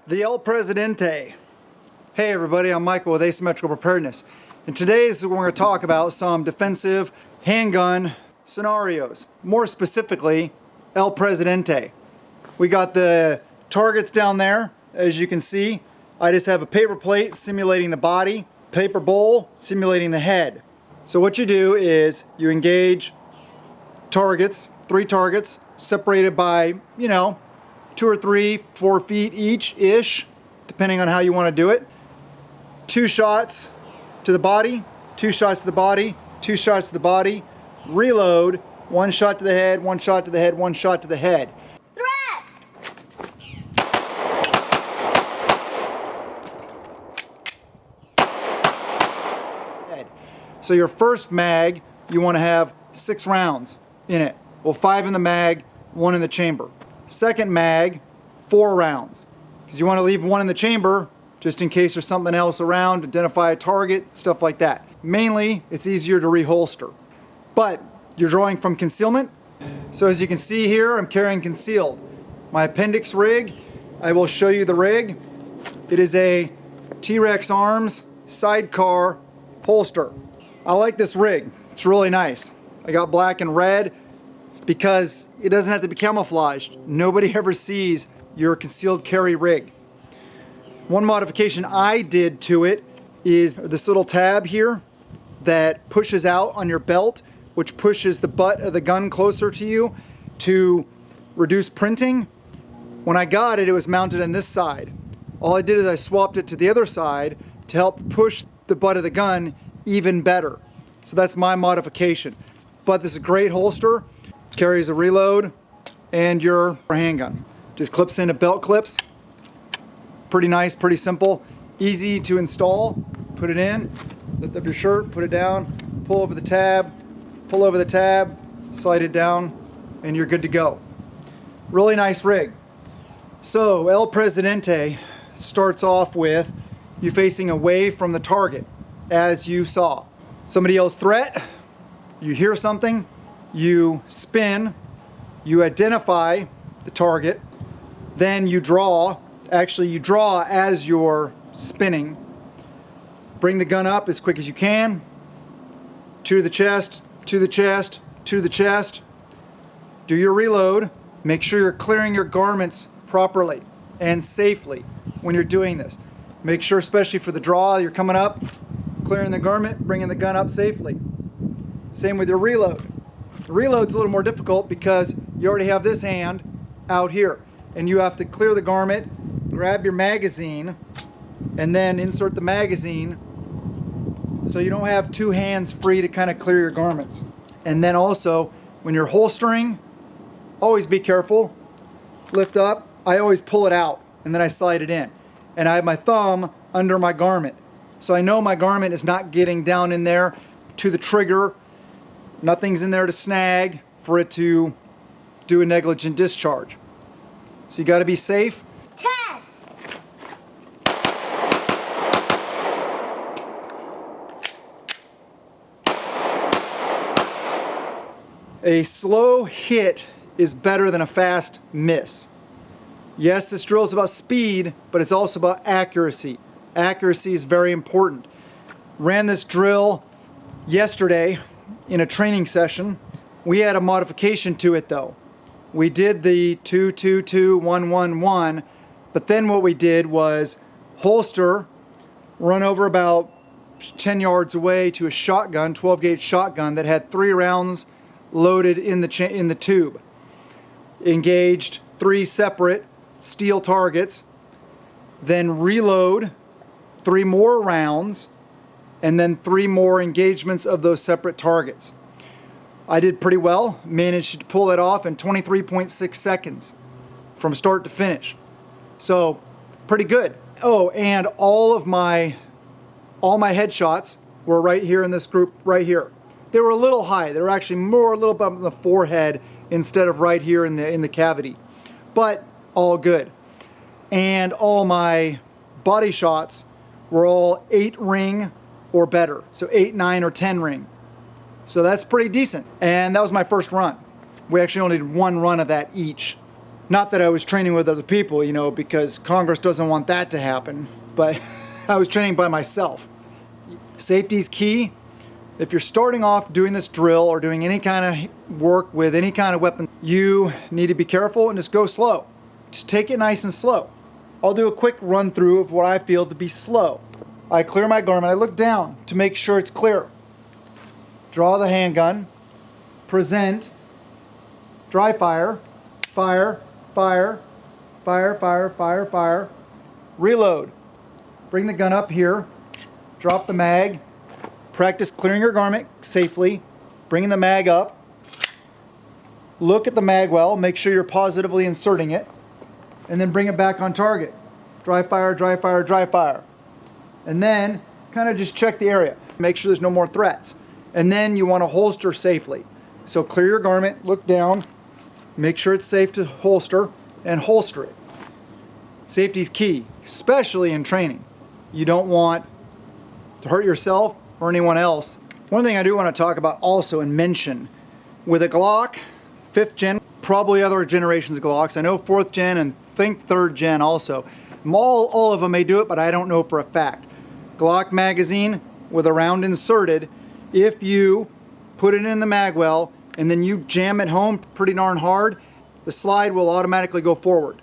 The El Presidente. Hey everybody, I'm Michael with Asymmetrical Preparedness. And today we're going to talk about some defensive handgun scenarios. More specifically, El Presidente. We got the targets down there, as you can see. I just have a paper plate simulating the body, paper bowl simulating the head. So what you do is you engage targets, 3 targets, separated by, 2 or 3, 4 feet each-ish, depending on how you want to do it. 2 shots to the body, 2 shots to the body, 2 shots to the body, reload, 1 shot to the head, 1 shot to the head, 1 shot to the head. So your first mag, you want to have 6 rounds in it. Well, 5 in the mag, 1 in the chamber. Second mag, 4 rounds. Because you want to leave 1 in the chamber, just in case there's something else around, identify a target, stuff like that. Mainly, it's easier to reholster. But you're drawing from concealment. So as you can see here, I'm carrying concealed. My appendix rig, I will show you the rig. It is a T-Rex Arms sidecar holster. I like this rig, it's really nice. I got black and red because it doesn't have to be camouflaged. Nobody ever sees your concealed carry rig. One modification I did to it is this little tab here that pushes out on your belt, which pushes the butt of the gun closer to you to reduce printing. When I got it, it was mounted on this side. All I did is I swapped it to the other side to help push the butt of the gun even better. So that's my modification. But this is a great holster. Carries a reload and your handgun. Just clips into belt clips. Pretty nice, pretty simple. Easy to install. Put it in, lift up your shirt, put it down, pull over the tab, slide it down, and you're good to go. Really nice rig. So El Presidente starts off with you facing away from the target, as you saw. Somebody yells threat, you hear something, you spin, you identify the target, then you draw. Actually, you draw as you're spinning. Bring the gun up as quick as you can, to the chest, to the chest, to the chest. Do your reload. Make sure you're clearing your garments properly and safely when you're doing this. Make sure, especially for the draw, you're coming up, clearing the garment, bringing the gun up safely. Same with your reload. The reload's a little more difficult because you already have this hand out here and you have to clear the garment, grab your magazine, and then insert the magazine so you don't have 2 hands free to kind of clear your garments. And then also, when you're holstering, always be careful. Lift up, I always pull it out and then I slide it in. And I have my thumb under my garment. So I know my garment is not getting down in there to the trigger. Nothing's in there to snag for it to do a negligent discharge. So you got to be safe. 10. A slow hit is better than a fast miss. Yes, this drill is about speed, but it's also about accuracy. Accuracy is very important. Ran this drill yesterday in a training session. We had a modification to it though. We did the 2-2-2-1-1-1, but then what we did was holster, run over about 10 yards away to a shotgun, 12 gauge shotgun that had 3 rounds loaded in the tube. Engaged 3 separate steel targets, then reload 3 more rounds, and then 3 more engagements of those separate targets. I did pretty well, managed to pull it off in 23.6 seconds from start to finish. So pretty good. Oh, and all my headshots were right here in this group right here. They were a little high. They were actually more a little bit on the forehead instead of right here in the cavity. But all good. And all my body shots were all 8 ring or better. So 8, 9, or 10 ring. So that's pretty decent. And that was my first run. We actually only did 1 run of that each. Not that I was training with other people, you know, because Congress doesn't want that to happen, but I was training by myself. Safety is key. If you're starting off doing this drill or doing any kind of work with any kind of weapon, you need to be careful and just go slow. Just take it nice and slow. I'll do a quick run through of what I feel to be slow. I clear my garment. I look down to make sure it's clear. Draw the handgun. Present. Dry fire. Fire. Fire. Fire, fire, fire, fire. Reload. Bring the gun up here. Drop the mag. Practice clearing your garment safely. Bringing the mag up. Look at the mag well. Make sure you're positively inserting it. And then bring it back on target. Dry fire, dry fire, dry fire. And then kind of just check the area. Make sure there's no more threats. And then you want to holster safely. So clear your garment, look down, make sure it's safe to holster, and holster it. Safety is key, especially in training. You don't want to hurt yourself or anyone else. One thing I do want to talk about also and mention, with a Glock, 5th gen, probably other generations of Glocks, I know 4th gen and think 3rd gen also. All of them may do it, but I don't know for a fact. Glock magazine with a round inserted, if you put it in the mag well and then you jam it home pretty darn hard, the slide will automatically go forward.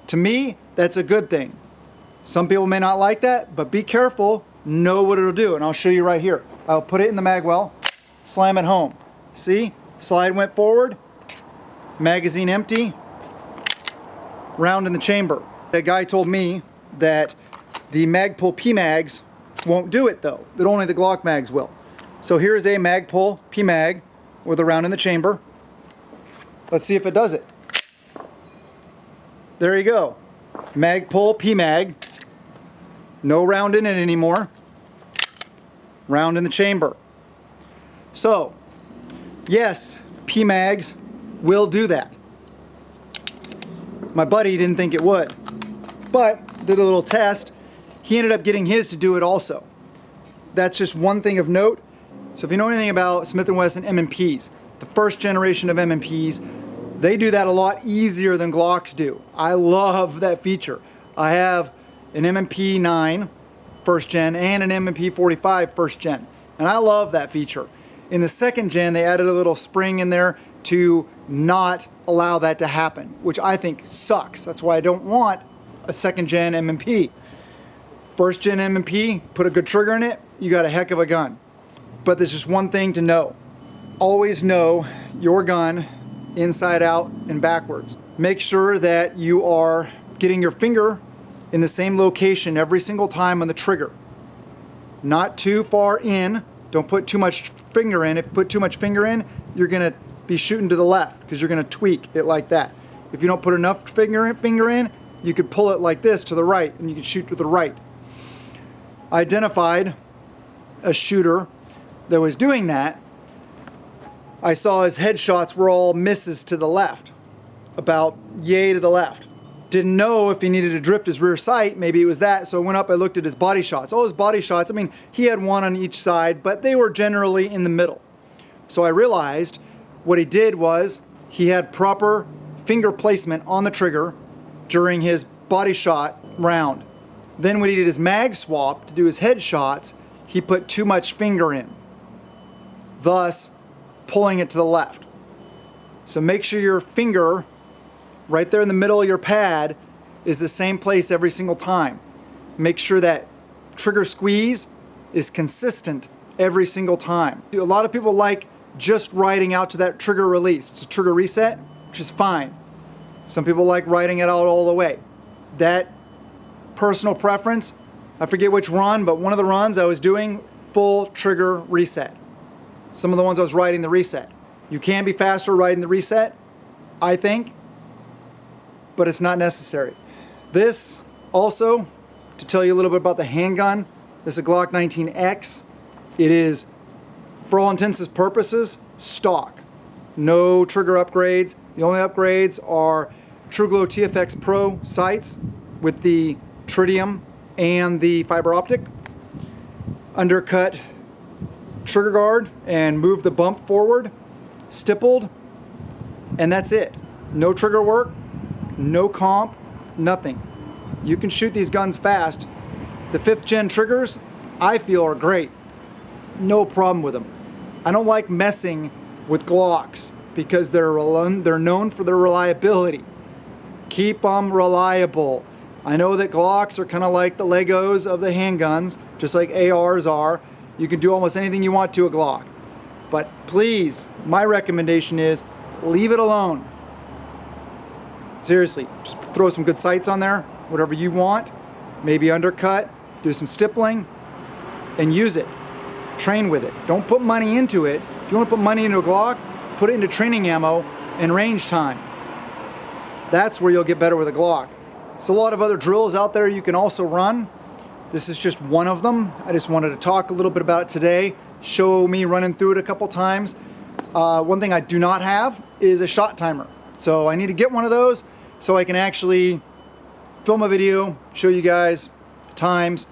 To me, that's a good thing. Some people may not like that, but be careful, know what it'll do, and I'll show you right here. I'll put it in the mag well, slam it home. See, slide went forward, magazine empty, round in the chamber. A guy told me that the Magpul PMags won't do it though, that only the Glock mags will. So here's a Magpul PMag with a round in the chamber. Let's see if it does it. There you go. Magpul PMag. No round in it anymore. Round in the chamber. So, yes, PMags will do that. My buddy didn't think it would, but did a little test. He ended up getting his to do it also. That's just one thing of note. So if you know anything about Smith & Wesson M&Ps, the first generation of M&Ps, they do that a lot easier than Glocks do. I love that feature. I have an M&P 9 first gen and an M&P 45 first gen, and I love that feature. In the second gen, they added a little spring in there to not allow that to happen, which I think sucks. That's why I don't want a second gen M&P. First gen M&P, put a good trigger in it, you got a heck of a gun. But there's just one thing to know. Always know your gun inside out and backwards. Make sure that you are getting your finger in the same location every single time on the trigger. Not too far in, don't put too much finger in. If you put too much finger in, you're gonna be shooting to the left because you're gonna tweak it like that. If you don't put enough finger in, you could pull it like this to the right and you can shoot to the right. I identified a shooter that was doing that. I saw his headshots were all misses to the left, about yay to the left. Didn't know if he needed to drift his rear sight, maybe it was that, so I went up, I looked at his body shots. All his body shots, I mean, he had one on each side, but they were generally in the middle. So I realized what he did was he had proper finger placement on the trigger during his body shot round. Then when he did his mag swap to do his headshots, he put too much finger in, thus pulling it to the left. So make sure your finger right there in the middle of your pad is the same place every single time. Make sure that trigger squeeze is consistent every single time. A lot of people like just riding out to that trigger release. It's a trigger reset, which is fine. Some people like riding it out all the way. That personal preference, I forget which run, but one of the runs I was doing full trigger reset. Some of the ones I was riding the reset. You can be faster riding the reset, I think, but it's not necessary. This also, to tell you a little bit about the handgun, this is a Glock 19X. It is, for all intents and purposes, stock. No trigger upgrades. The only upgrades are TrueGlow TFX Pro sights with the tritium and the fiber optic. Undercut trigger guard and move the bump forward, stippled, and that's it. No trigger work, no comp, nothing. You can shoot these guns fast. The 5th gen triggers, I feel, are great. No problem with them. I don't like messing with Glocks because they're known for their reliability. Keep them reliable. I know that Glocks are kind of like the Legos of the handguns, just like ARs are. You can do almost anything you want to a Glock. But please, my recommendation is leave it alone. Seriously, just throw some good sights on there, whatever you want, maybe undercut, do some stippling, and use it. Train with it. Don't put money into it. If you want to put money into a Glock, put it into training ammo and range time. That's where you'll get better with a Glock. There's a lot of other drills out there you can also run. This is just one of them. I just wanted to talk a little bit about it today, show me running through it a couple times. One thing I do not have is a shot timer. So I need to get one of those so I can actually film a video, show you guys the times,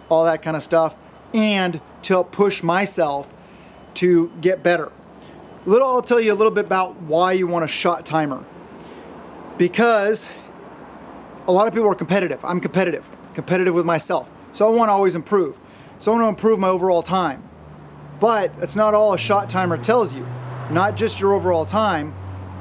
all that kind of stuff, and to help push myself to get better. I'll tell you a little bit about why you want a shot timer. Because a lot of people are competitive. I'm competitive with myself. So I want to always improve. So I want to improve my overall time. But that's not all a shot timer tells you. Not just your overall time,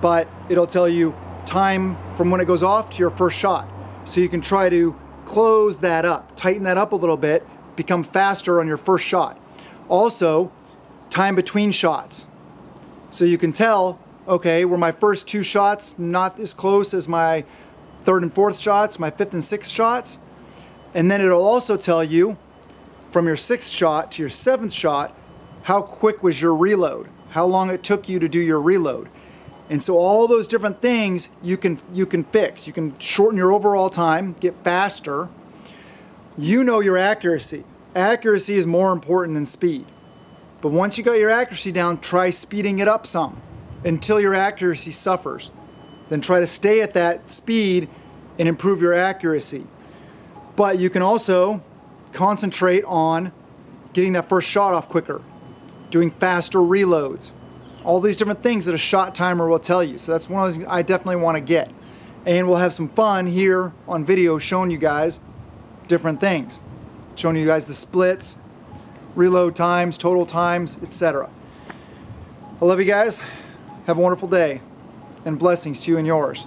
but it'll tell you time from when it goes off to your first shot. So you can try to close that up, tighten that up a little bit, become faster on your first shot. Also, time between shots. So you can tell, okay, were my first 2 shots not as close as my 3rd and 4th shots, my 5th and 6th shots? And then it'll also tell you from your 6th shot to your 7th shot, how quick was your reload, how long it took you to do your reload. And so all those different things you can fix. You can shorten your overall time, get faster. You know your accuracy. Accuracy is more important than speed. But once you got your accuracy down, try speeding it up some until your accuracy suffers. Then try to stay at that speed and improve your accuracy. But you can also concentrate on getting that first shot off quicker, doing faster reloads, all these different things that a shot timer will tell you. So that's one of those things I definitely want to get. And we'll have some fun here on video showing you guys different things, showing you guys the splits, reload times, total times, etc. I love you guys. Have a wonderful day, and blessings to you and yours.